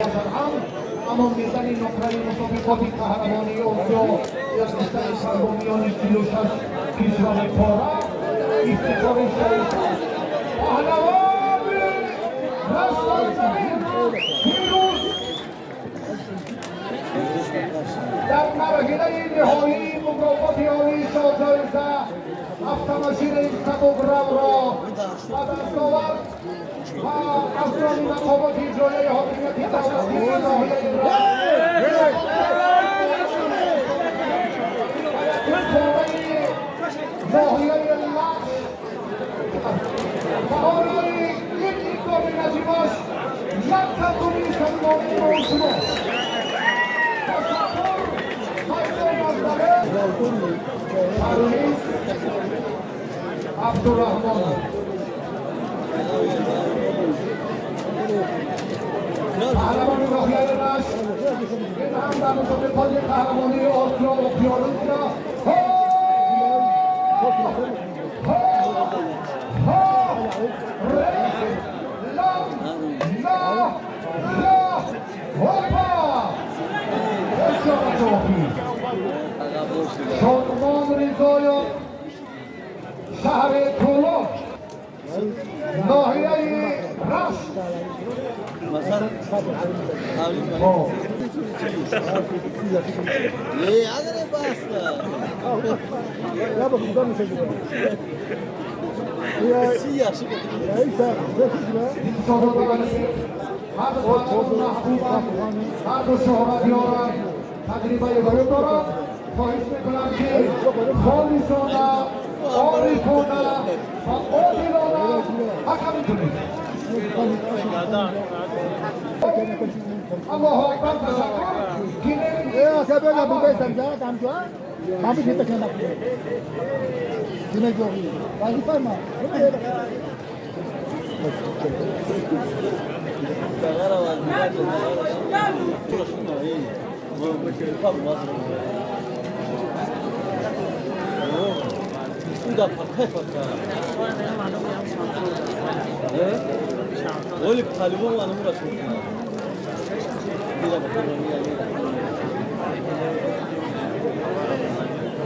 اما میزنی نکره مسابقات قهرمانی اسیا از رشته سرگرمیان 36 کشور پاره افتخار شد پهلوان رستاخیز پیروز در مرحله نهایی مکافات عالی شاهجایزه автомашина سبک‌رو را به دست آورد و افراد مقامات اجرایی حاکمیت دولتی ناحیه لخش و آنهای یک اقدام نظیماش یک تکونی سلمانی رو شما تشکر مردم مزدره پرویز عبدالرحمن قهرمان ناحیه لخش این هم در مسابقات قهرمانی آسیا و پیاروسیا شادمان رضایان شهر تولان ناحیه رشت هر دو شهرت یارم تجربه باید دارم خواهش میکنم که خالصانه عارفانه و عادلانه حکمی کنید الله اکبر ولی پهلوان و انمو را شد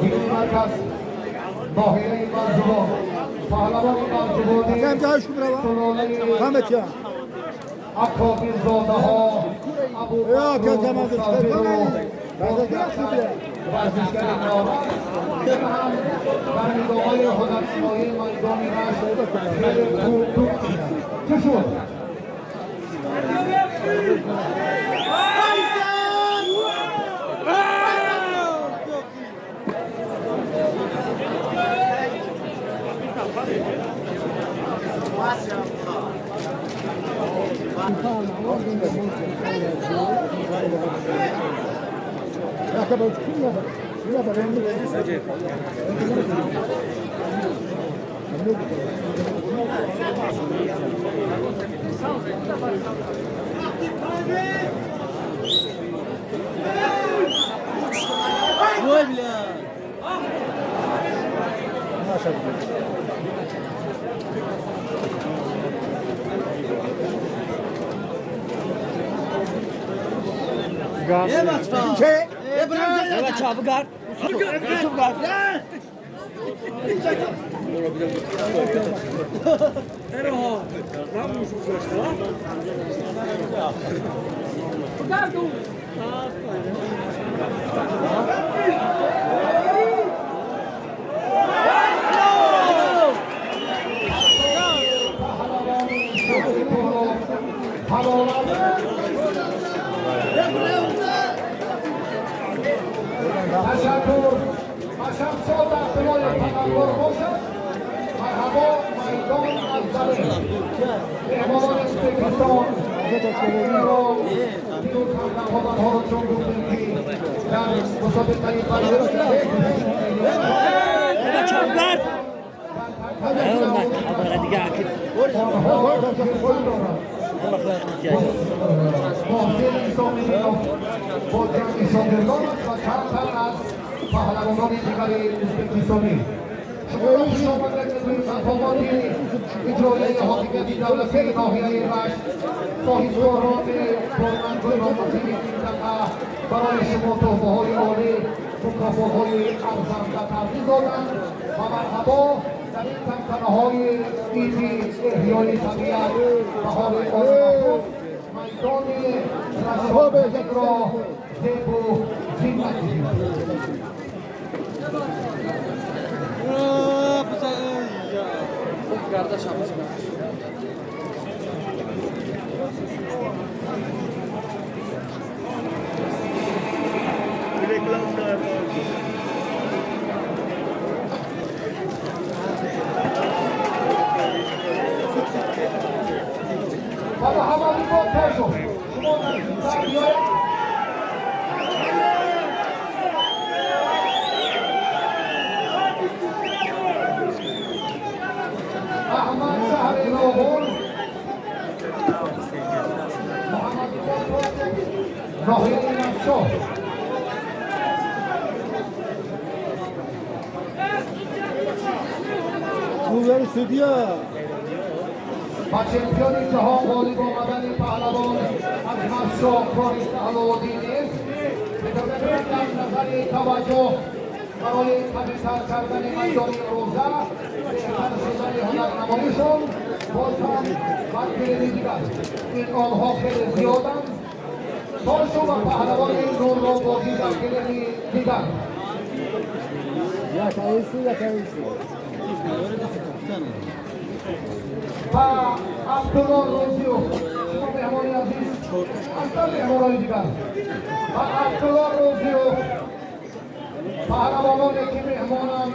این مرکز ناحیه منزوبان پهلوان منزوبانی سلطانه اکابر زاده ها ابوبکر مصطفی ورزشگر نامرد این هم در نگاه‌های هنرنمایی میدان رشت خیلی خوب توپ می‌زند. چه شد؟ Ой, бля! Ne bak? Ne bak çabuk gar? Çabuk gar. Erho, vamos usar. تشکر شاد در خلال تفکر باشد مرحبا میدان منظره مهمان ازبکستان را پیروز همدم‌ها را چون گفتیم که در مسابقه Çabuklar. Evet, abone دیگه akit. با جنگ شاگردان و چند تن از پهلوانان دیگر ازبکستانی خوش آمدید به تفاوتی اجرای حاکمیت دولتی ناحیه رشت صاحبکاران کارمند نامزدی منطقه برای شما تحفه‌های عالی مکافات‌های ارزان و تبریک دادند و مرحبا در این تنتنه‌های عیدی احیای طبیعت بهار آزمون میدان رشت را زیب و زینت دهید. Kardeş abi. Baba hava bir bol terso. Ahmad Şahri Nohur Muhammed Nohir Nafşo Bunları söylüyor. و چمپیون جهان غالب آمدن پهلوان از مشاق فارس علوالدین است به طبق در نظر توجه برای قوی‌تر کردن میدان روزه بهتر شدن هنرنماییشان باز هم مدگیری دیگر این آنها خیلی زیادند تاشو و پهلوان این نور را بازی در گلمی دیگر و عبدالله روزیو شما مهمان عزیز اصلا مهمانای دیگر و عبدالله روزیو پهلوانانی که مهمانند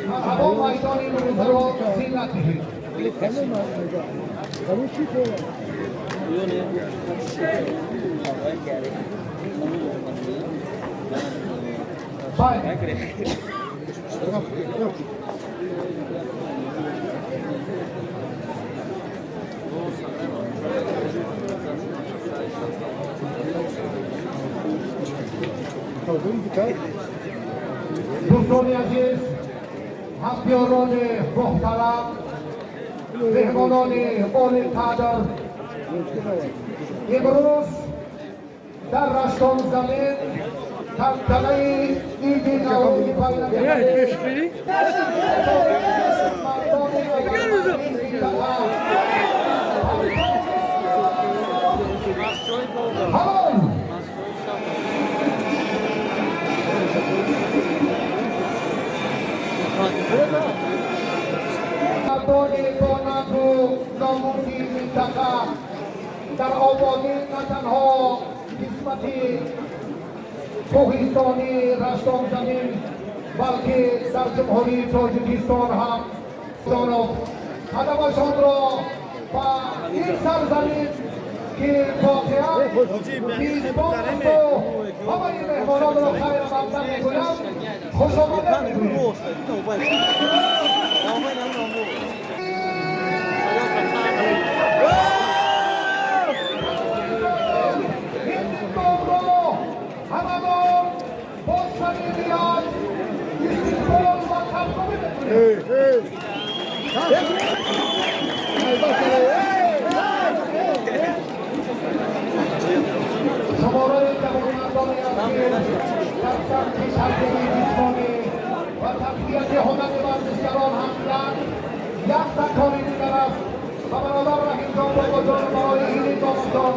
مرحبا میدان این روزه را زینت دهید. دوستان عزیز، همکاران محترم، مهمانان عالی قدر، امروز در رشتان زمین تنتنه عید نوروزی پیدا کرده مردان دانند و ناموسی منطقه در آبادی نه تنها قسمتی کوهستانی رشتان زمین بلکه در جمهوری تاجیکستان هم قدمشان را و این سرزمین که واقعا میزبان است و همه مهمانان را خیر مقدم میگویم خوش آمدید میگویم شمارای جوانمردان عزیز در سطح سرگرمی جسمانی و تقویت هنر ورزشگران همزن یک تکانی دیگر است و برادر رحیم جان با گذار برای این داستان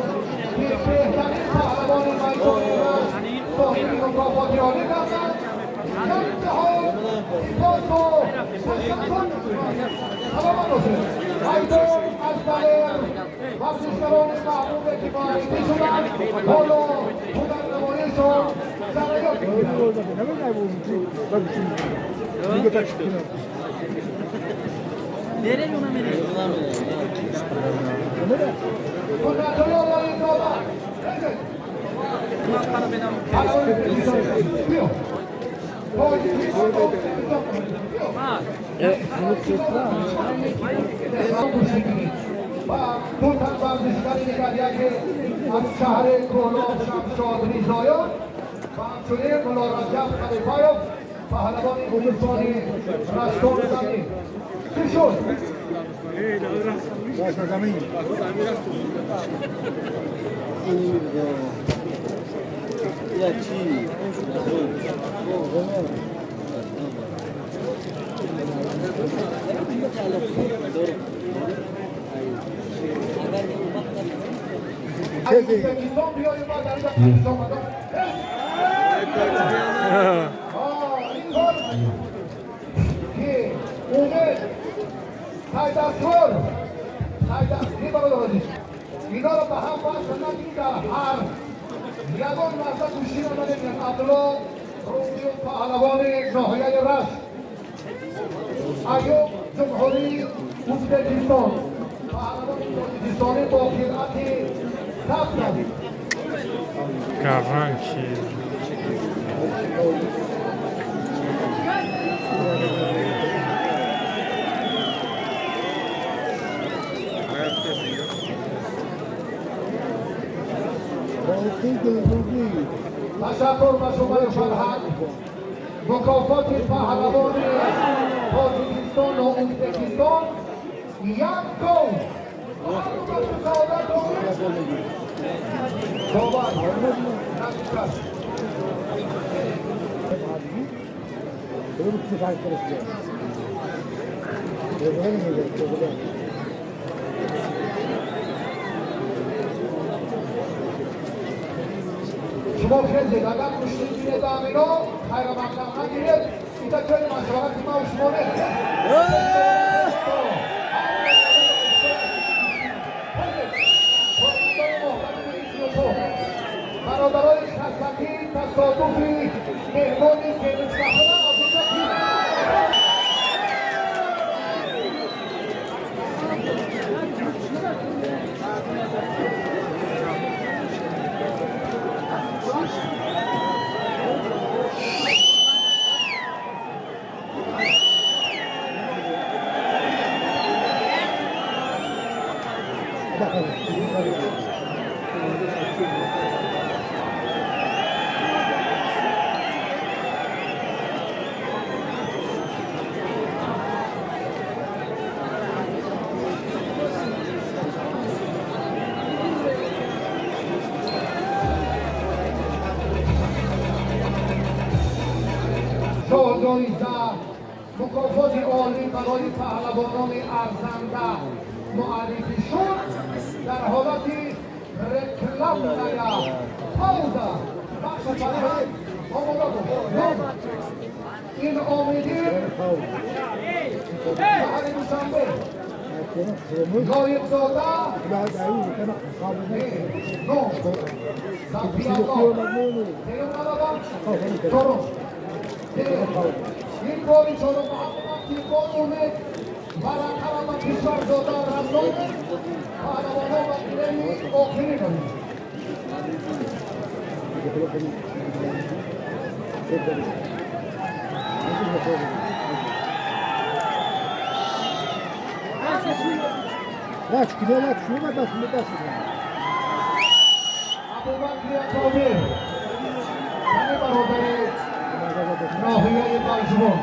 که بهترین پهلوان میدان رشت صاحب مکافات عالی گردد انتهای باز و تشکر سلام باشید میدان از بلر ورزشگران محبوب کفایتی شدند حالا هنرنماییشان جریان Nereye ona nereye? ترکان ورزشگری نگردید که از شهر کولاب شمشاد ریزایان و همچنین ملا رجب خلیفایف پهلوان هندوستانی رشتون زمین چی شد؟ باشه زمین یا چی؟ ازبکستان بیایید ما در اینجا پاکستان آمدم این کار که اومد سایدستور برادرانش اینا رو به هم وصل نکنید در هر یگان لحظه گوشی رو نداریم عبدالله روزی پهلوان ناحیه رشت ایوب جمهوری ازبکستان پهلوان ازبکستانی با خلعت کفن Cavanchi. تشکر به شما فرهنگ مکافات پهلوان تاجیکستان و ازبکستان یک گل صحبت شما خیلی اگر کشتی بینید امینو خیر مقدم نگیرید اینجا جای مشورت ما و شما برادرای خستگی تصادفی مهمانی که مستقبل از اینجا جایزه مکافات عالی برای پهلوانان ارزنده معرفی شد در حالت رکلام نیا پاوزه بخش فرهنگ این آمدین شهر دوشنبه نایب زاده نو صفی الله درست این باری چون محمد تیربان اومد برکرم و کشور زاده رسول پهلوانا و دیرمی آخری کنید راش كده لا شو ما بس مدرسة ابوبکر کامل یعنی برادر ناحیه بلجمان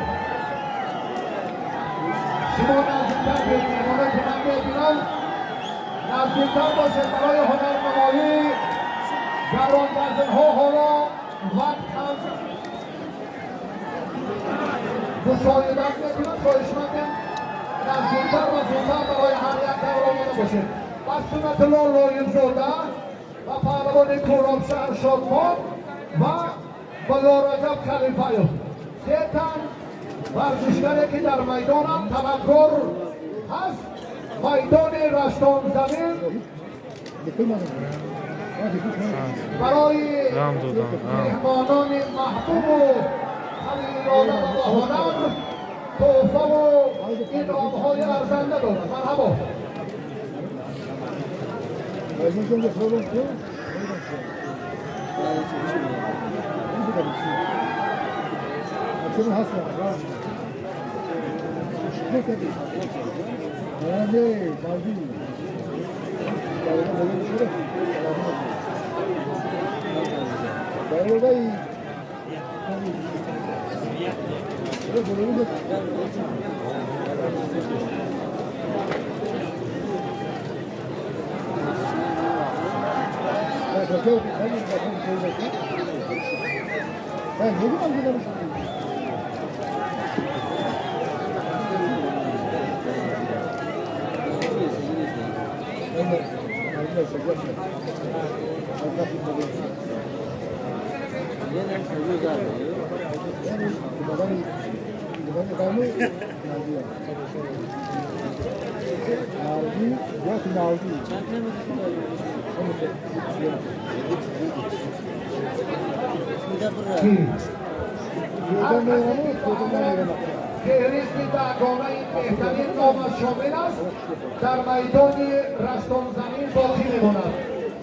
شما نزدیکتر به مهمانه که من ببینم نزدیکتر باشد برای هنرنمایی گران‌وزن‌ها حالا وقت هست مشاهدت میکنم خواهشمندم نزدیکتر و زودتر برای هر یک دور آمده باشید و سنت الله لایق زاده و پهلوان کورابشهر شادمان و ملا رجب خلیفه‌یو سه تن ورزشگری که در میدان هم تفکر هست میدان رشتان زمین برای مهمانان محبوب و خلیلانه و هنر تحفه و انعام‌های ارزنده دارد. مرحبا. Açın hasta. Ne tabii. Yani bazı. Böyle iyi. Ben ne zaman giderim? فهرست دعوانه بهترین نام شامل است در میدان رستم زمین باقی میماند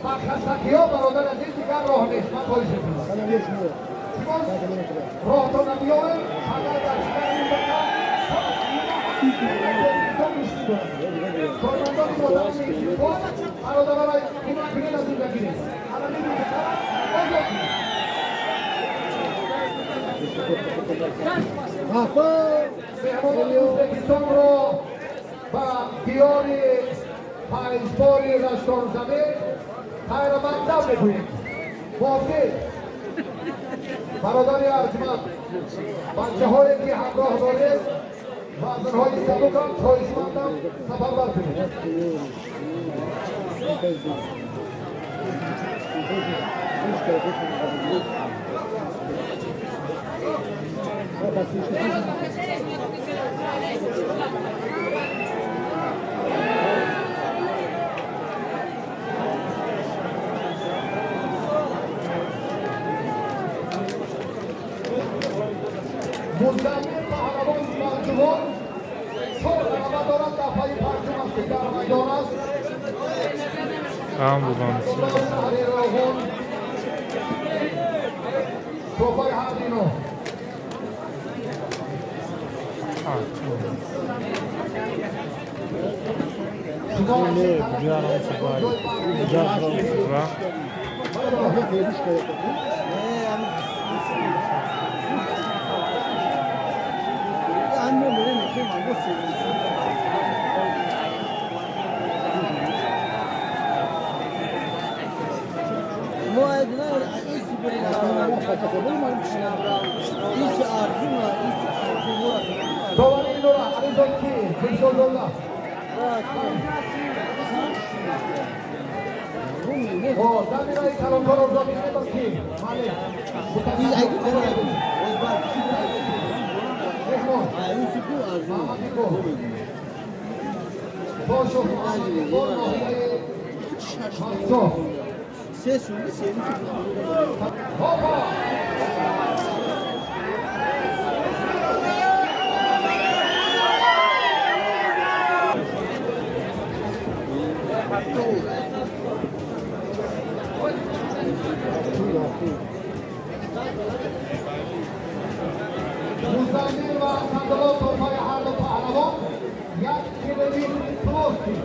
و خستگی ها برادر از این دیگر راه نیست. من خواهش میکنم راه تا نمیاره اگر در شکر این بکن کارمندان مادر میگید برادر های کمک کنید از این بگیرید الان میگید که آزاد مهمان اوزبکستان را و دیار پایزبار رستم زمین خیر مقدم بگوییم. موافق برادر ارجمند بچه هایی که همراه دارید وزنهای سبک هم خواهشمندم سفرور کنید. مزمین پهلوان ملجوان چون رقبت دارد دفعه پنجم است که در میدان است. شهری راغون توپای هردینو داوری نورا علیزاکی بسیارالله زمینای کلانکار ارزا میکنه کی مالک مزمین و صندوق توپای هر دو پهلوان یک کیلومتر پروستی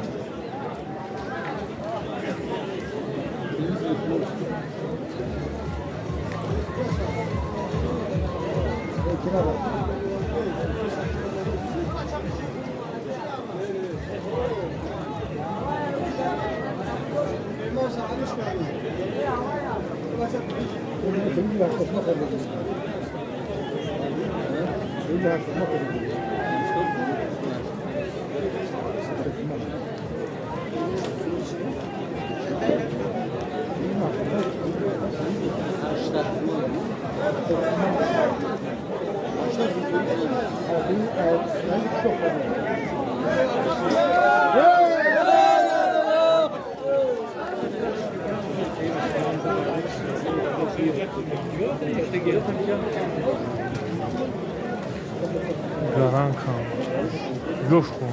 Garanka, Yoshko.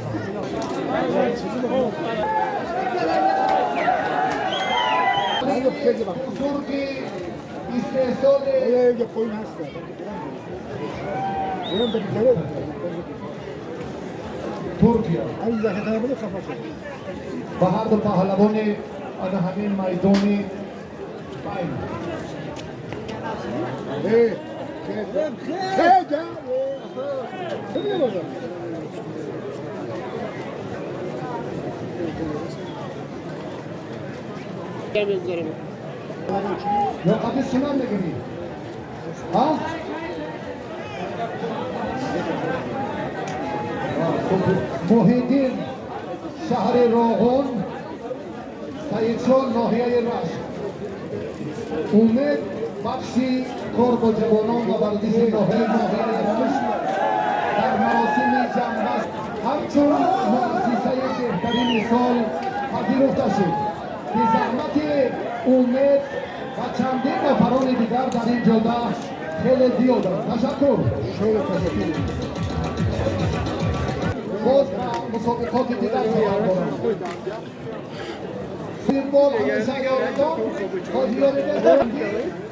ترکی استحصال ترکیه و هر دو پهلوان از همین میدان خیلی خیلی بازم نقاط سنان بگیری ها؟ محیدین شهر راغون سعیدچان ناحیه رشت امید بخشی کار با جوانان و ورزش ناحیه رشت در مراسم جنبش همچون مؤسسه بهترین مثال پذیرفته شد به زحمت امید و چندین نفران دیگر در این جلسه خیلی زیاد است. تشکر. باز مسابقات دیگر تیار دارم. فوتبال همیشه یادتان بازیان بزرگی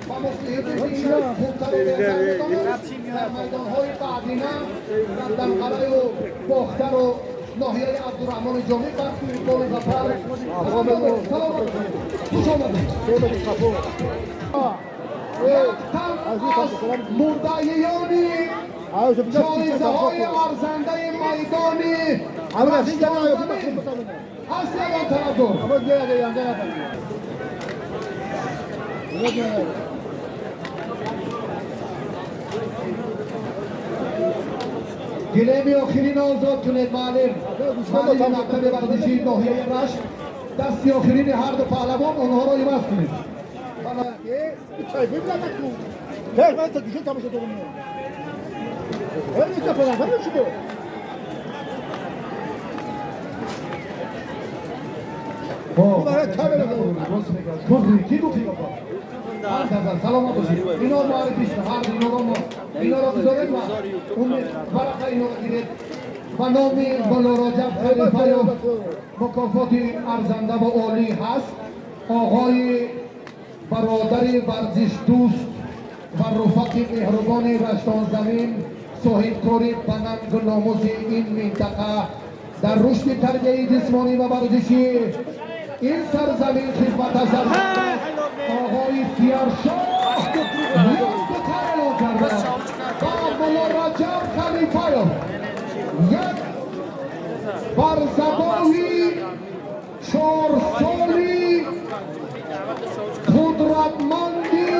و مصلحت خوبتر بهتر بدانید در میدانهای بعدینه در دمقره و باختر و ناحیه عبدالرحمن جامی و فوتبال ظفر سلام خوش آمدید. یک تن از مردهیانی جایزه های ارزنده میدانی هست یا طرفدار گلیم آخرین آزاد کنید معلم معلم مکتب ورزشی ناحیه رشت دستی آخرین هر دو پهلوان اونها را عوض کنید. چای ببینم تو من تا دیگه تماشا کنم هر چه فلان هر چی بود برای کاملا کنید کی گفتی بابا سلامت باشید اینا معرفی شد هر اینا را بذارید و اون برقه اینا را گیرید و نام بلاراجب خلیفه یا مکافات ارزنده و عالی هست آقای برادر ورزش دوست و رفق مهربان رشتان زمین صاحبکاری به ننگ و ناموس این منطقه در رشد تربیت جسمانی و ورزشی این سرزمین خدمت از آقای سیارشاه یک اعلان کرده و بلاراجب خلیفه یک بر زبانی 4 سالی قدرتمندی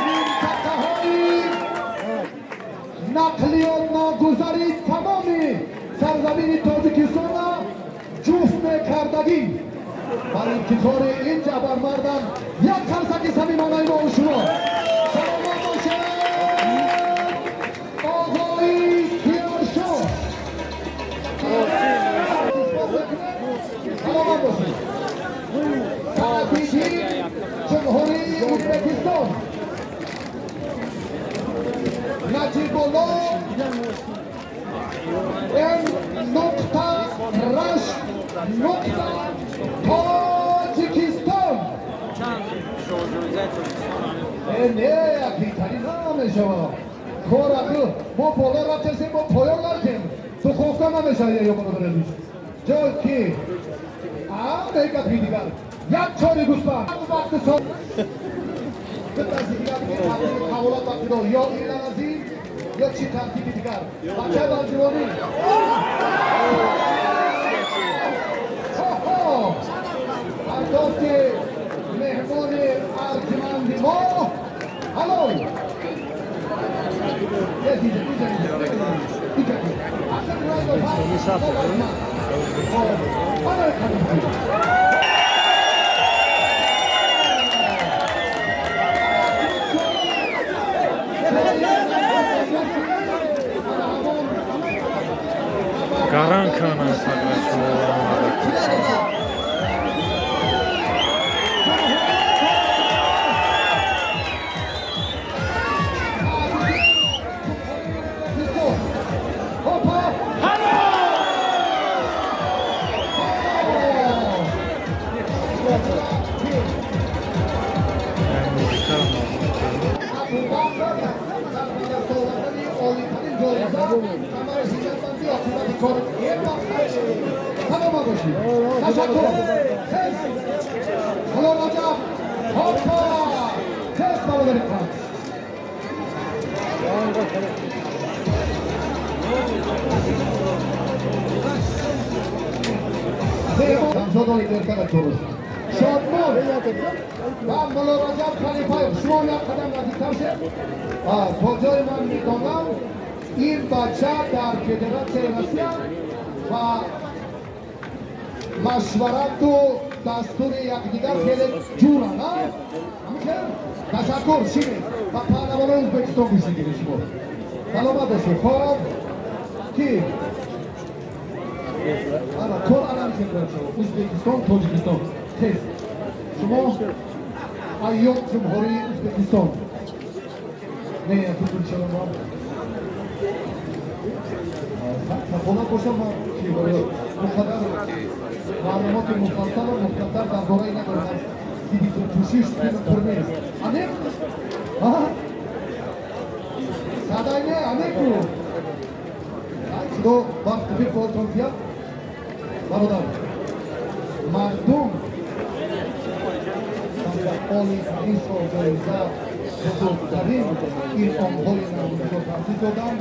منطقه‌های نقلیات ناگزیری تمامی سرزمین تاجیکستان را جفت کردگی برای افتخار این جبرمردان یک خرسک صمیمانه با شما سلامت باشد آقای سیارشاه سلامت باشید سعدیدین جمهوری ازبکستان نجیب الله ام نقطه رشت نقطه تاجیکستان نه یکی ترین نام شما کارا ما بالا رفتیم ما پایان رفتیم تو خوفته نمیشه یا منو بردیش جای کی یک دیگر یک چاری گوسفند وقت سال حوالات وقتی دار یا این عزیز یا چی ترتیبی دیگر بچه بازیوانی ارداخت مهمان ارجمند ما حلال Garankana Ramadan ertaga ko'rish. Shodmon va Mullo Rajab Xalifayev shuma bilan qadam tashib, to'joy man میدانم این بچه در فدراسیون روسیه و مشورت و دستور یکدیگر خیلی جورن نه؟ همیشه تشکر شیمی و پهلوان ازبکستان بشیدیم شما سلامت باشید خب کی؟ کل علم کنید شما ازبکستان تاجیکستان تیز شما ایام جمهوری ازبکستان نه بگوید شما خونه باشم که مقدر معلومات مفصل و مقدر درباره این ندارم دیدی تو پوشش پرمیز انک صدای نه انک رو چطور وقت بیر خودتون بیاد برادر مردم آلی خریص و جایزه بزرگترین این آمهای نمونده رو تحصیل دادم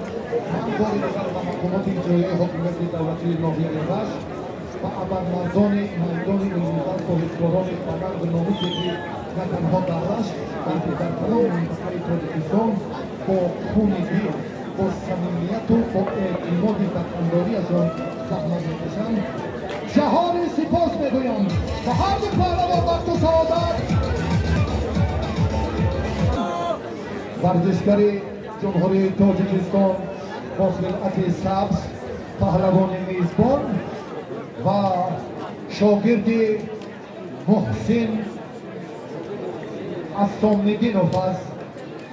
من باری دیگر و مقامات اجرایی حکومت دولتی ناحیه رشت و ابرمردان مردان علمی‌ور صاحبکاران خبر به نامی که نه تنها در رشت بلکه در تمام منطقه تاجیکستان با خونگی با صمیمیت و با اعتماد وطنداریشان زحمت میکشند جهان سپاس میگویم و هر دو پهلوان وقت و سعادت ورزشکاری جمهوری تاجیکستان با خلعت سبز پهلوان میزبان و شاگرد محسن اسامنگینوف از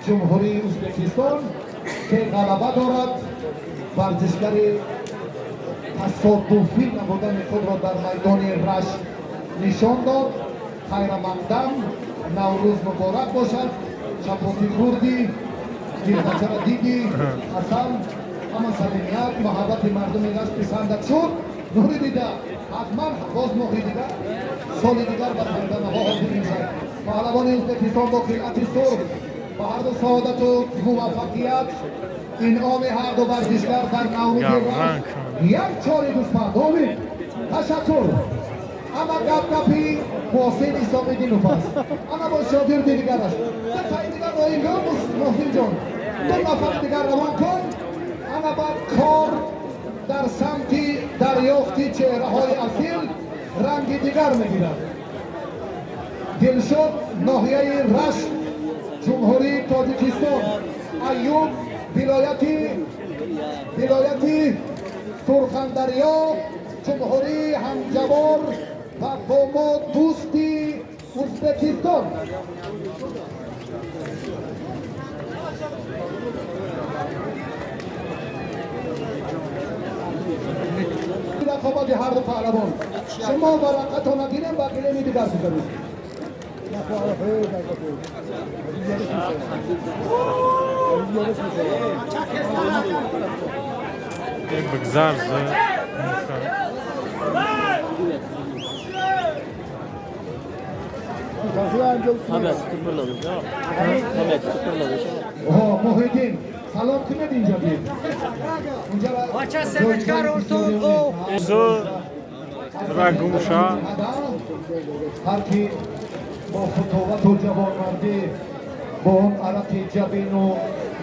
جمهوری ازبکستان که غلبه دارد ورزشکاری تصادفی نبودن خود را در میدان رشت نشان داد خیرمندم نوروز مبارک باشد شباتی خوردی گیردچه را دیدی حسن اما صمیمیت محبت مردم رشت پسندت شد نوری دیده حتما باز ماهی دیگر سال دیگر بر مردم ها حاضر میشد پهلوان ازبکستان با خلعت سرخ و هر دو سعادت و موفقیت انعام هر دو ورزشگر در نوروز رشت یک چاری گوسفند امید تشکر اما گپگپی محسن اسام‌الدینوف است اما با شاگرد دیگرش تایی دیگر با اینجا محسن جان دو نفر دیگر روان کن اما بعد کار در سمت دریافتی چهره های اصیل رنگ دیگر میگیرد دلشد ناحیه رشت جمهوری تاجیکستان ایوب ولایتی سرخندریا جمهوری همجوار و با ما دوستی ازبکستان رقابت هر دو پهلوان شما ورقت رو نگیریم بقیه می دیگر بزنید بگذارزه محیدین سلام کنید اینجا بید بچه سمتکار ارتون او رنگوشا هر کی با فتوت و جوانمردی با اون عرق جبین و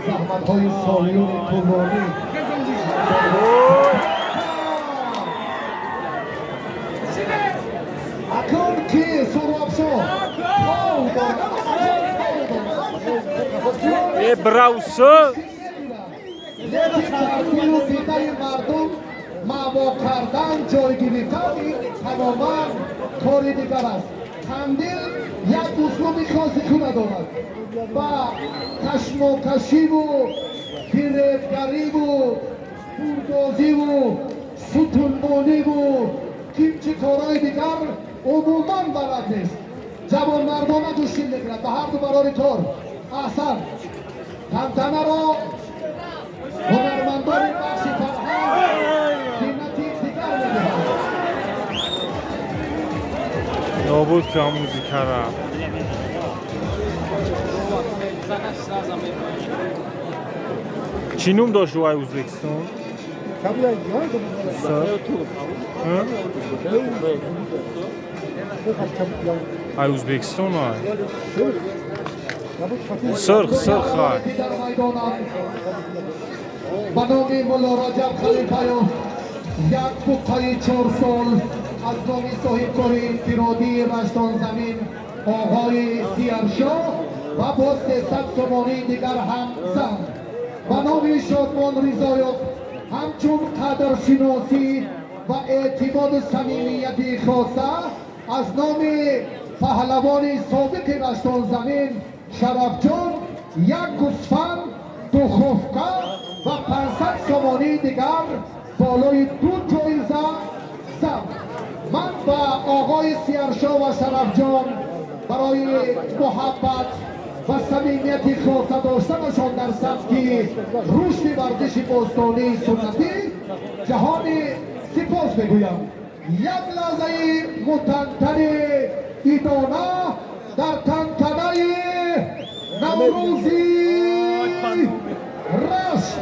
زحمت های سالیون طولانی اکنون کی سرابشو براوسه لیکن دیده مردم معوا کردن جایگیری کردن تماما کاری دیگر است کندیل یک اسلوبی کلاسیکی ندارد و کشمکشی و گرفتگری و پولدازی و ستونبانی و کیمچی کارهای دیگر عموما بلد نیست جوانمردانه دوشین میگیرد به هر دو برای کار احسن تنتنه را هنرمندان بخشی فرهنگ زینتی دیگر میدهند نابود که موزیکا را چی نوم داشت روی ازبکستان؟ Kabul ediyor. سر؟ ай Узбекистон ай. Сырх ай. در میدانند به نام مولا رجب خلیفایوف یک بوقای 4 سال از نام صاحبکاری انفرادی رشتان زمین آقای سیرشاه و با 300 تومانی دیگر هم زن به نام شادمان رضایف همچون قدرشناسی و اعتماد و صمیمیتی خاصه از نام پهلوان سابق رشتان زمین شرف جان یک گوسفند 2 خفقه و 500 تومانی دیگر بالای 2 جایزه زد. من با آقای سیرشاه و شرف جان برای محبت و صمیمیتی خاصه داشتنشان در سبک رشد ورزش باستانی سنتی جهان سپاس میگویم. یک لحظه متنتن ایدانه در تنتنه نوروزی رشت.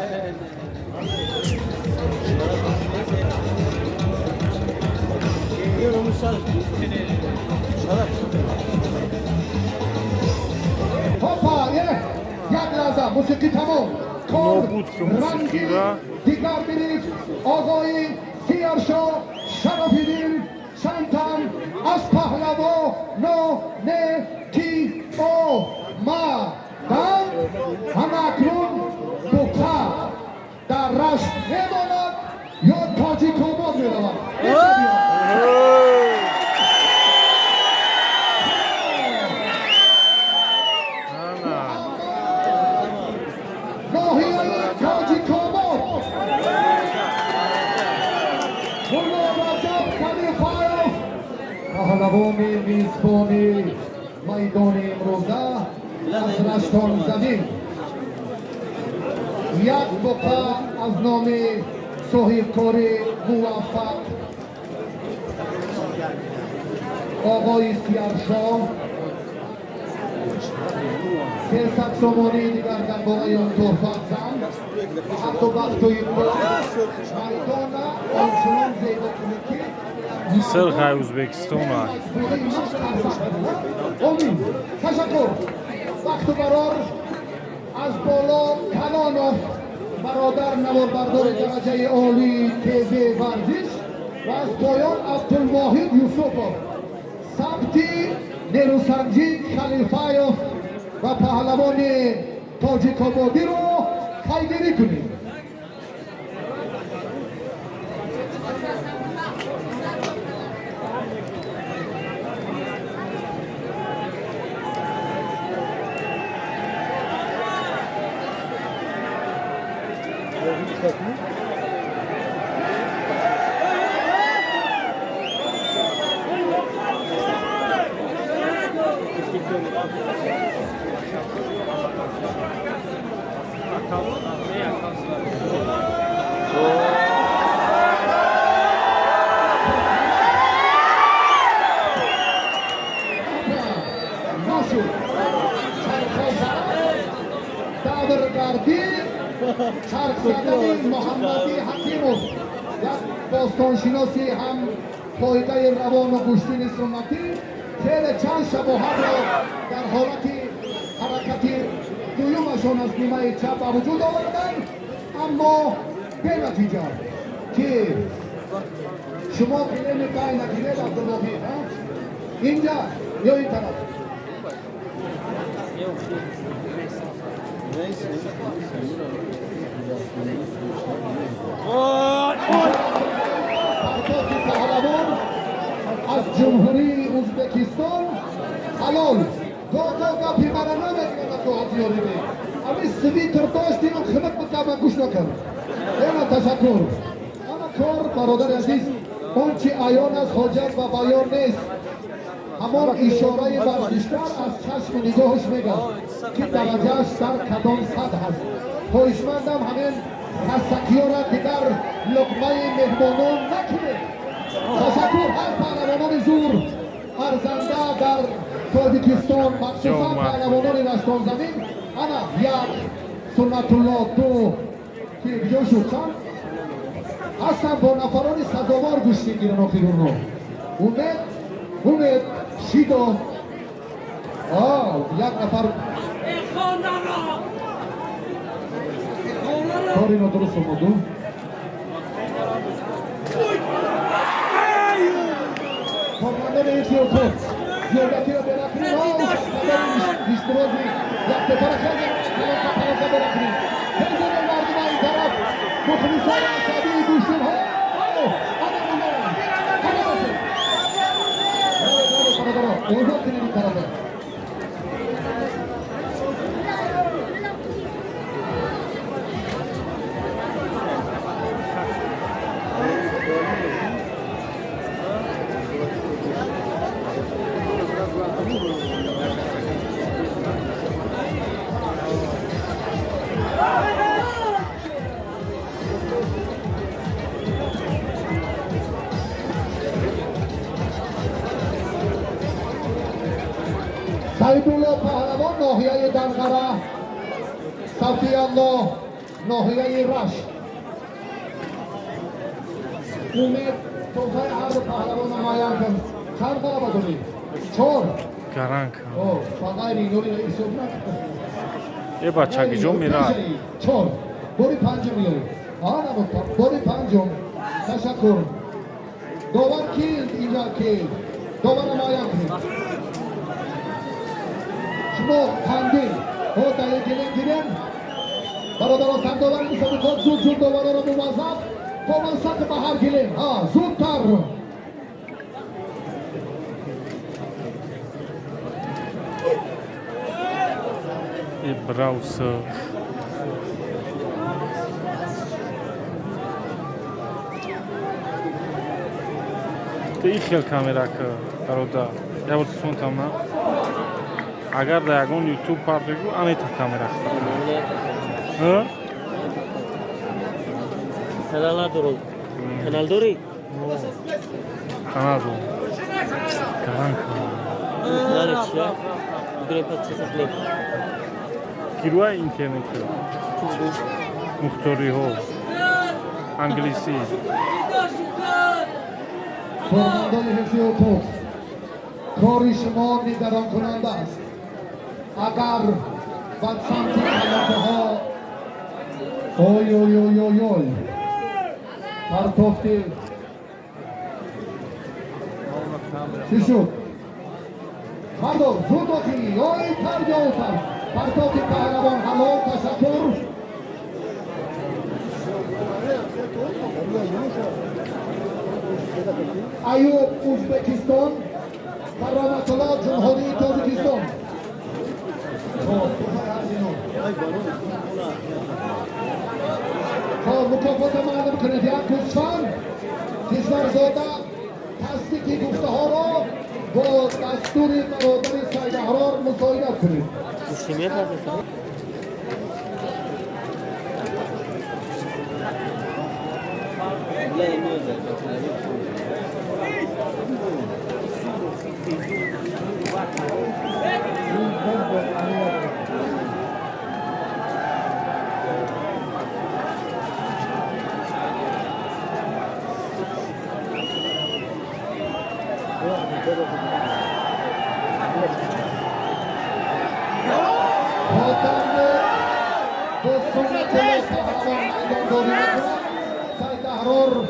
هاپا یک لحظه موسیقی تمام نابود که موسیقی را دیگر بینید آقای سیرشاه شرفیدین شنتن از پهلوانانکی آمدن همکنون بوقه در رشت میماند یا تاجیک‌آباد میرود. ناحیه تاجیک‌آباد مولا رجب خلیفایوف پهلوان میزبان میدان امروزه از رشتان زمین یک بوقه از نام صاحبکار موفق آقای سیرشاه 300 تومانی دیگر در بالای آن تحفه زن حق و وقت و ایدان میدان آنچنان زیبا کنید که سرخ ای Узбекистон ай. امین تشکر. وقت و قرار از بالا کنانوف برادر نواربردار درجه عالی تیز ورزش و از پایان عبدالواحد یوسفوف ثبتی نیروسنجی خلیفایوف و پهلوان تاجیک‌آبادی رو پیگیری کنید. داورگردی چرخ زدن محمدی حکیموف یک باستانشناسی هم پایگاه روان و گوشتین سنتی خیلی چند شباهت را در حالت حرکتی دویمشان از نیمه چپ به وجود آوردن اما به نتیجه که شما خیلی میکنی نگیرید عبدالواحد اینجا یا این طرف پهلوان از جمهوری ازبکستان حلال گاهی مرا نمیگه تو حضیاری بی امی سویتر داشتیم خدمت بکنم گوش نکن. اینا تشکر. اما کار برادر عزیز اون چی عیان از حاجت و بیان نیست همان اشاره ورزشکار از چشم نگاهش میگه که درجهش در کدام سطح هست. خواهشمندم همین خستگی‌ها را دیگر لقمه مهمانان نکنه. تشکر از پهلوانان زور ارزنده در تاجیکستان مخصوصا پهلوانان رشتان زمین. انا یک سنت الله دو که بیجا شد چند هستن با نفران سزاوار گوش میگیرن آخرون رو. امید Umid Shido. Jak nafar کاری ندرست اومدو کامنده به یکی اوتو زیادتی رو برکنی دیشترازی یک تفره خیلی پرازه برکنی هزار مردم این طرف مخلیصان عصبی دوشتون ها اوزا کنید این طرفه سعیدالله پهلوان ناحیه دنقره صفی الله ناحیه رشت امید توفای هر پهلوان نمایان کن چند غلبه داری؟ 4 Garank. فقط اینوری ایسوب نکن یه بچگی جو میرد 4 باری پنجم میاری نمکن باری پنجم تشکر دوبار کی اینجا کی دوبار نمایان کنید شما خندید در یک گلیم گیریم برادران سرداور مسابقات زود دوباره را موظف کامنسات به هر گلیم زودتر یه براوسر تی خیل کامرا که برادر یا ورد سون تامنا اگر در یکون یوتیوب پارت بگو آنی تا کامرا ها Kanallar durul. Kanal duri. kanal bu Garank. Kanal içi. Grep açısı klip. Giruay interneti muhtori ho انگلیسی فرماندار حفظی اتوب کاری شما نگران کننده است اگر بر سمت کلمه ها اوی پرتافتی چی شد؟ مردم زود باشی یا اوتر پرتافتی پهلوان حلال تشکر ایوب ازبکستان کرامت الله جمهوری تاجیکستان مکافات معلوم کنید یک گوسفند کشورزاده تصدیق گفته ها را با دستور برادر سید احرار مساعدت کنید Müslümiyet hadisi. La yemiyoruz zaten. سید احرار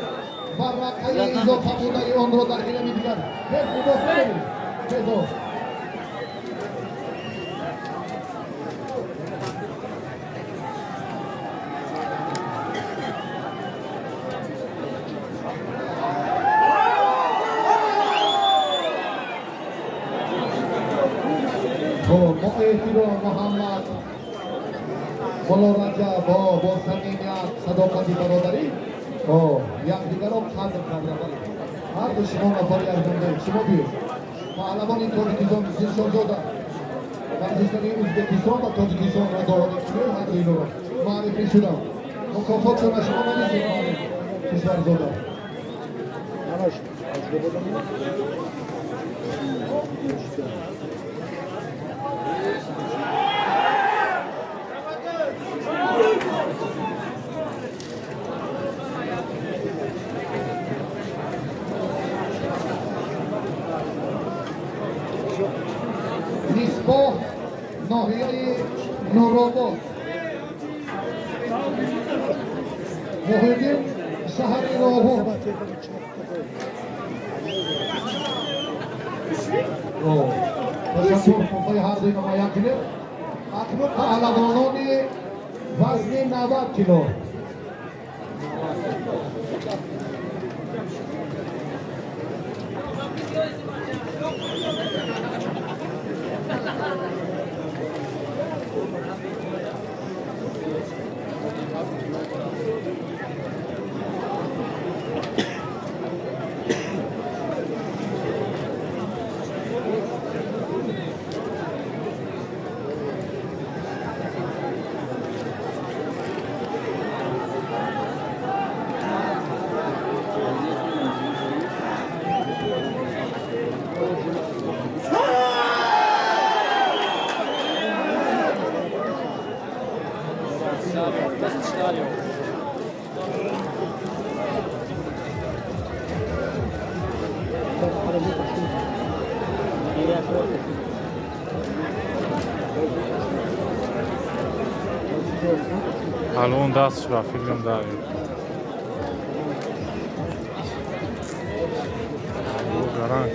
برقه اضافه بوده آن را در گله می‌دهد. بگو. محیطی رو محمد مولا رجب با صمیمیت صداقتی برادری یکدیگر را قدر کرده هر دو شما نفری از جمله شما بیاید پهلوان این تاجیکستان شاهزاده ورزشکاری ازبکستان و تاجیکستان را دعوت کنید هر دو اینو را معرفی شدم مکافات شما نمی‌رسید کشورزاده Nurullah Muhyiddin Şahriroğlu Teşekkür kupayı hardayım ama yakınır Aklı Pahlavononi vazni 90 kilo الان دستش و فیلم داری گران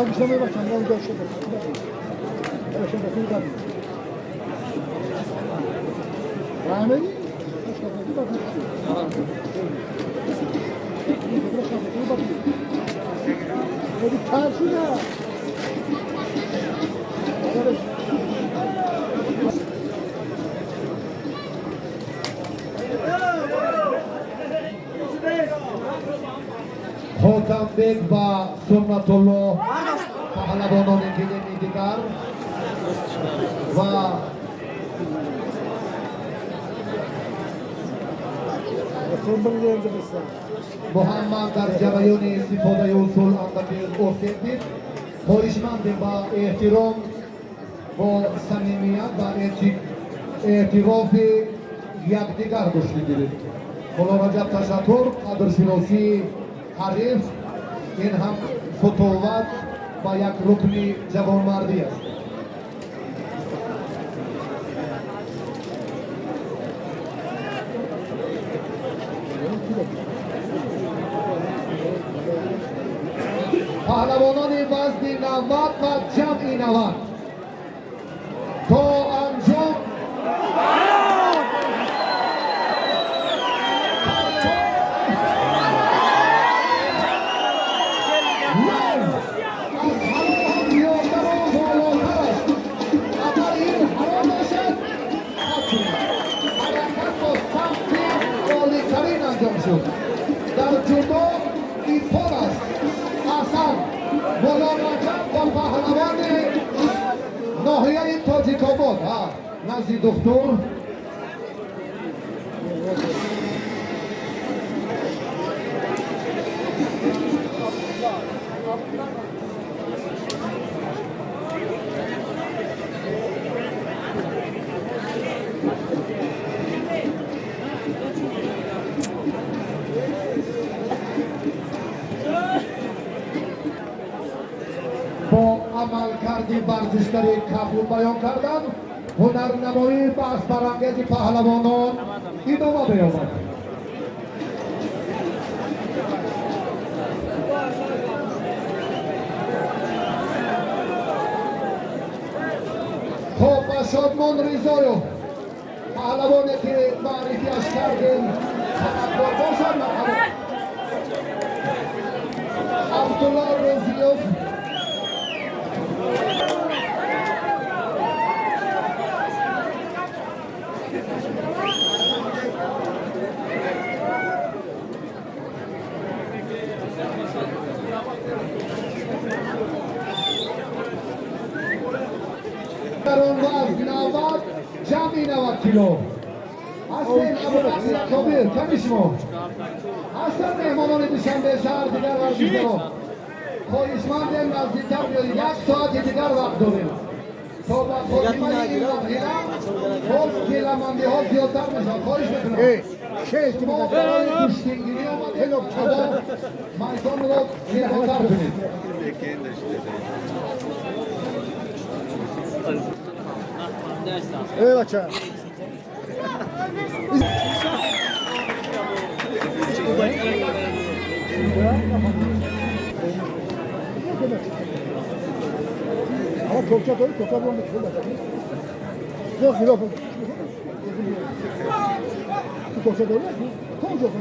Akşamı bak kendine görüşürüz. Görüşürüz. Rahmet. Hadi karşıya. Hotanbek va Sunnatullah Pahlavononi Gidemidikar va Muhammad در جریان استفاده اصول اندکی اوسیدید خواهشمند با احترام با صمیمیت و اعتراف یکدیگر گوش می‌دهید. خلاصه تشکر قدرشناسی حریف این هم فتووت و یک رکن جوانمردی است. پهلوانان وزن 90 و جمع 90 تا انجام در جدا ایپار است اصلا پهلوان ناحیه تاجیک‌آباد نزد دکتر با عملکرد ورزشکاری قبول بیان کردن هنرنمایی بحث برانگیز پهلوانان ادامه بیابد. خب شادمان ریزایو پهلوانی که معرفیش کردیم تمکار باشد مرحبا. عبدالله رزیوف نوت جمعی 90 کیلو حسین ابوبکر کبیر کمی شما هستن مهمانان دوشنبه شهر دیگر ورزشکاران خواهشمند نزدیکتر بیایید 1 ساعت دیگر وقت داریم تا با خاتمه این مرحله باز گیله‌مندی ها زیادتر میشن. خواهش میکنم شما برای کشتیگیری آمدید شما میدان را زیباتر کنید. Evet açar. Ama topça doğru, topça doğru. Yok, yok. Topça doğru. Topça doğru.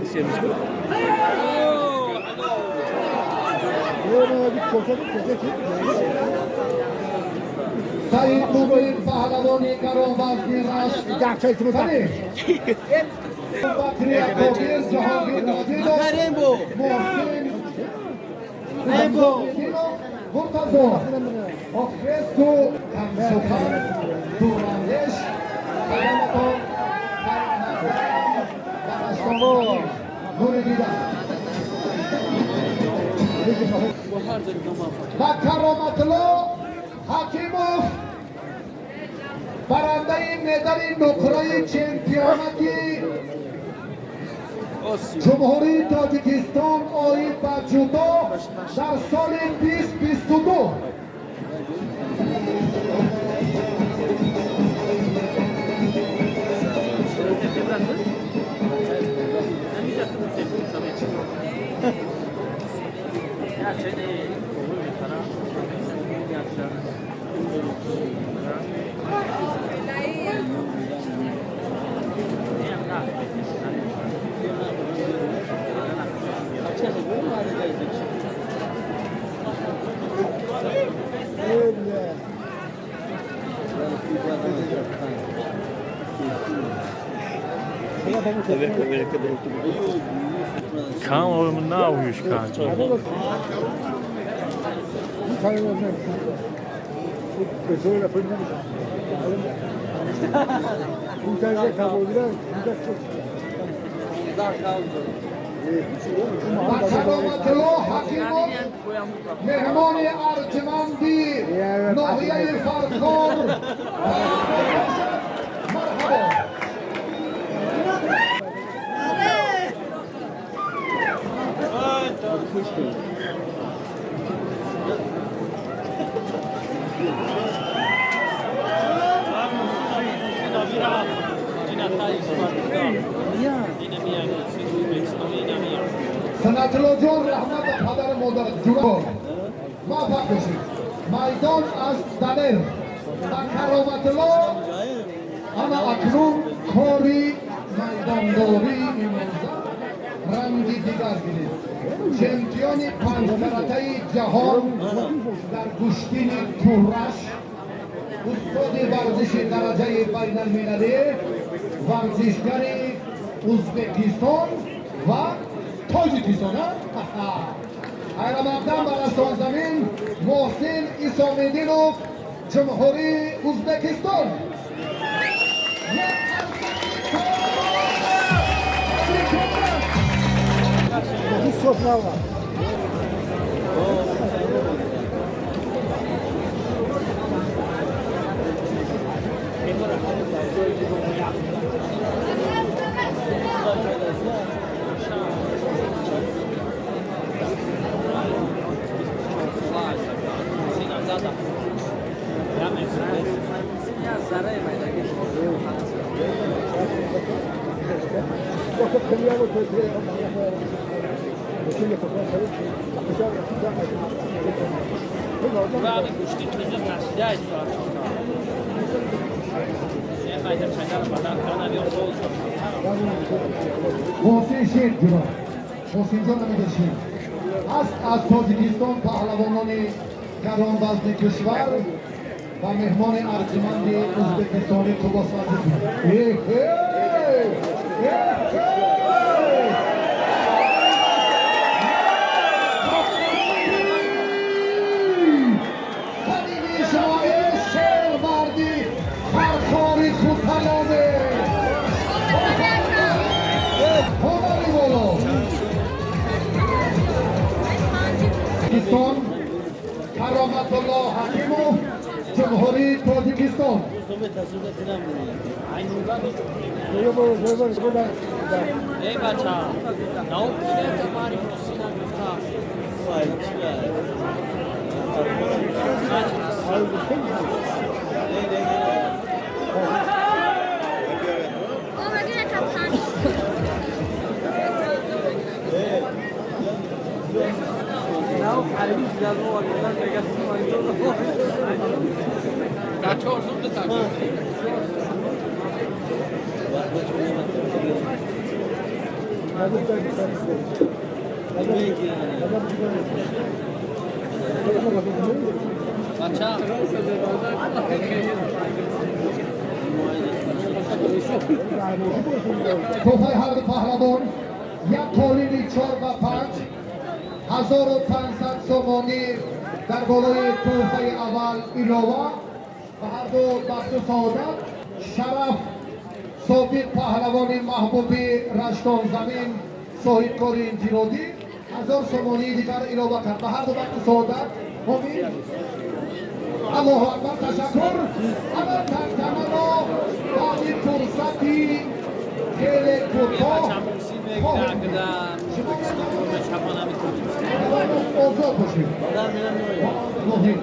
سعید مبین پهلوانی گرانوزنی رشت بکری کبیر جهانگیر نادیدو محسن مرتضی آخرسکو کمسوکان دورندش قدمتان دانشگاه نور دیدن و کرامت الله حکیموف برنده مدال نقره چمپیوناتی جمهوری تاجیکستان آید به جودو در سال 2022 Kamerayı ne yapıyor kanka? مهمان ارجمندی ناحیه فرخار مرحبا. سنتلو جان رحمت پدر مادر جورا موفق بشید. میدان از دلر و کرامت الله انا اکنون کاری میدانداری امروزه رنگی دیگر گیرید. چمپیون پنجکراته جهان در کشتی تورش استاد ورزش درجه بین المللی ورزشگر ازبکستان و تاجیکستان. ایران مقدم بر استان زمین محسن Isomedinov, Cumhuri Uzbekistan. Hiç sokma var. محسن شیر جناب محسن جان نمیده شیر است از تاجیکستان پهلوانان گرانوزن کشور و مهمان ارجمند ازبکستانی قدیمی شاعر شعر مردی فرخاری خود تمامه هنری بالا پاکستان کرامت الله حکیمov جمهوری تاجیکستان ای بچه نوکیه تماری پسینا گفتار توفای حلق پهلوان یک قالین 4 و 5 1500 سومانی در بالای توفای اول ایلوه و هر دو بخت سعادت شرف ثابت پهلوان محبوبی رشتان زمین صاحبکاری انفرادی 1000 سومانی دیگر ایلوه کرد و هر دو بخت سعادت امید الله اکبر تشکر اما ترکمنا بعد فرصتی خیلی کوتاه اوضاع باشید مهم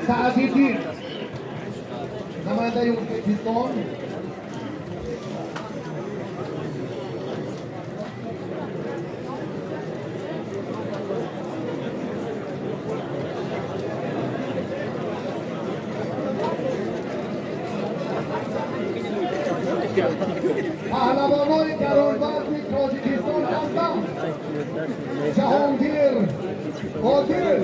سعدیدین نماینده ازبکستان پهلوانان گرانوزن تاجیکستان هستند جهانگیر قادر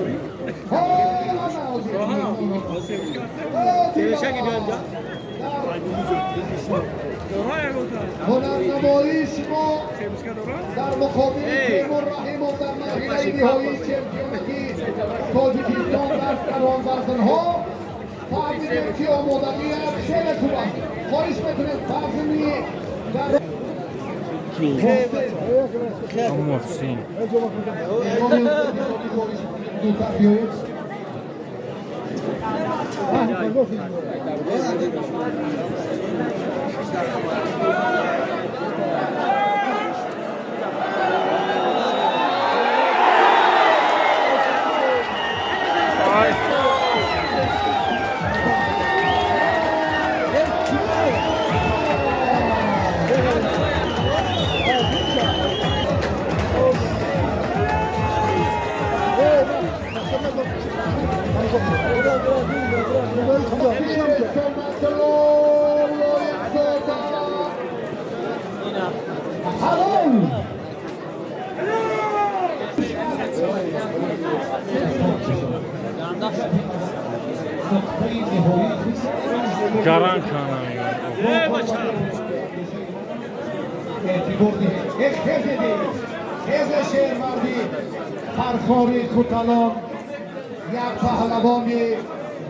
هنرنمایی شما در مقابل تیمور رحیمov در مرحله نهایی چمپیوناتی تاجیکستان در گرانوزن‌ها فهمیدیم که آمادگی خیلی خوب است. خواهش می‌کنیم فهمی در محسن Garan kanamıyor. از شهر مردی فرخاری کوتالان یک پهلوان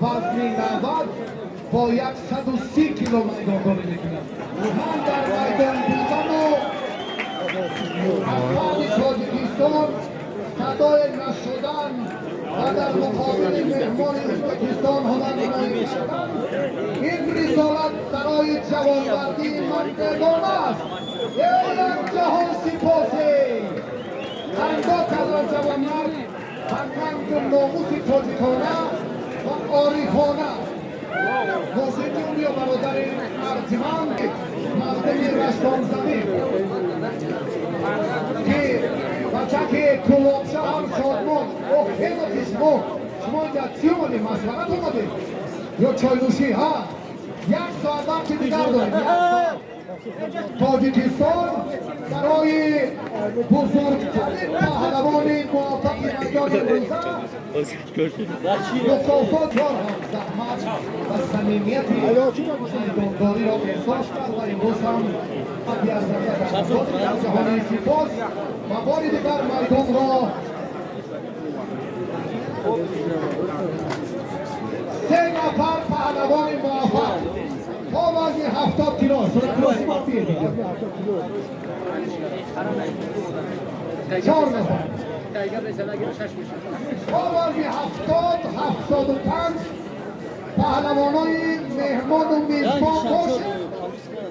وزنی 90 با 130 کیلو میدان داری میکنم. من در میدان بودم و افغان تاجیکستان صدای نشدن و در مقابل مهمان ازبکستان هنرنمایی می‌شدند. این رسالت برای جوانمردی مردگان است. یک جهان سپاسی خندا کردن جوانمرد فرهنگ ناموس تاجیکانه و عارفانه موسیقی و برادر ارجمند مردم رشتان زمین که بچه که کلابشه هم شادمان او خیلی شما یکسیونی مشورت اومده یا چای نوشی ها یک ساعت وقتی دیگر داریم تاجیکستان برای بزرگترین پهلوان موفق میدان امروزه مکافات دار هم زحمت و صمیمیت میدانداری را احساس کرد و امروز هم حدی از نظر جهانی سپاس و باری دیگر میدان را سه نفر پهلوان موفق با وزن 70 کیلو سرکروسی ما بیدید 4 نفر با وزن 70-75 پهلوانای مهمان و میزبان باشه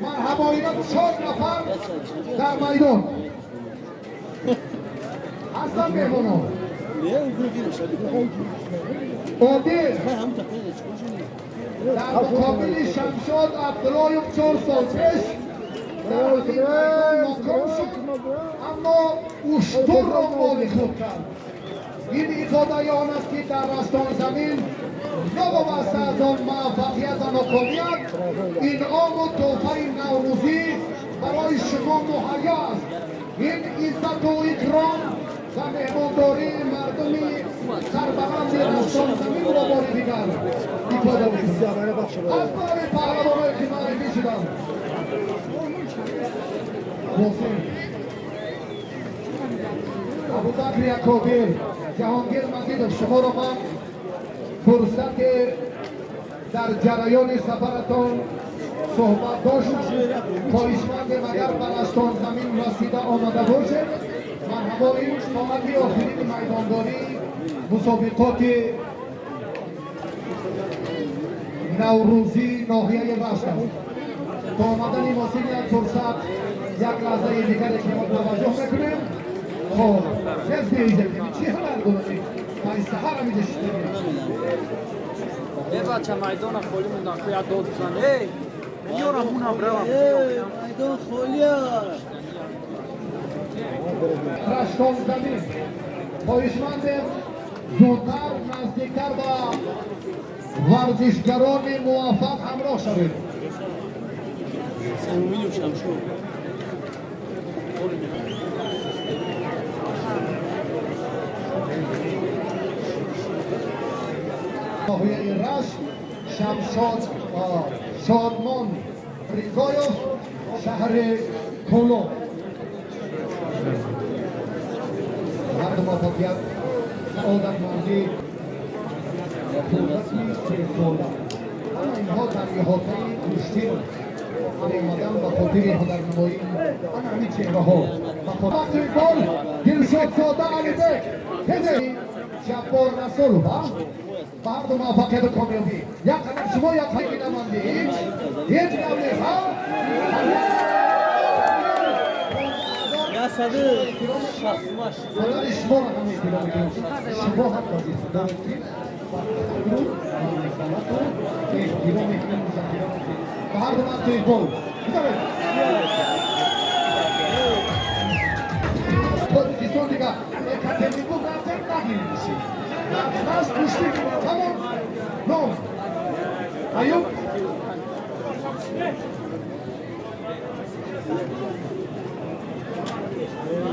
مرحبا اینا 4 نفر در میدان هستن مهمانان عادل در مقابل شمشاد عبدالله 4 سال پیش در این میدان مقام شد اما اشتر را مال خود کرد. این ایزادیان است که در رستان زمین نوابسته از آن موفقیت و ناکامیت انعام و تحفه نوروزی برای شما مهیا است. این عزت و اکرام و مهمانداری مردم سربلند رستان زمین را بار دیگر ایفاده می‌کنم. از بار پهلوان‌هایی که معرفی شدم محسن ابوبکر یکابی جهانگیر مجید شما را من فرصت در جریان سفرتان صحبت داشت خواهشمندم اگر به رستان زمین رسیده آمده باشه مرحبا این ساعت آخرین میدانداری مسابقات نوروزی ناحیه رشت است. تا آمدن موسیقی یک فرصت یک لحظه دیگر که ما توجه میکنیم خب از بیایید چی هنر دارید؟ پای سهر همیده شدیم یه بچه میدان خالی موندن که یک داد بزن ای میارم اونم روم میدان خالی هست رشتان زمین خواهشمندم زودتر نزدیکتر به ورزشگران موفق همراه شوید. سمومی و شمشور ناحیه رشت شمشاد شادمان ریزایوف شهر کولو هر موفقیت سعادت مندی دولتی سیفولا اما اینها در احاطه کشتی آمدن به خاطر هنرنمایی اما همین چهره ها وقتی گل دلشاد ساده علیبک هده جبار رسول و هر دو موفقیت و کامیابی یک قدم شما یک قدم نمانده هیچ نمونه ها یا صده شخصماش خدای شما را همه اطلاع میکنم شما هم بازی صدا میکنید احترام میکنم و هر دو من توی گل پوزیسیون دیگه اکادمی بود رفتن نگیرید میشید راست پشتی تمام نو ایوب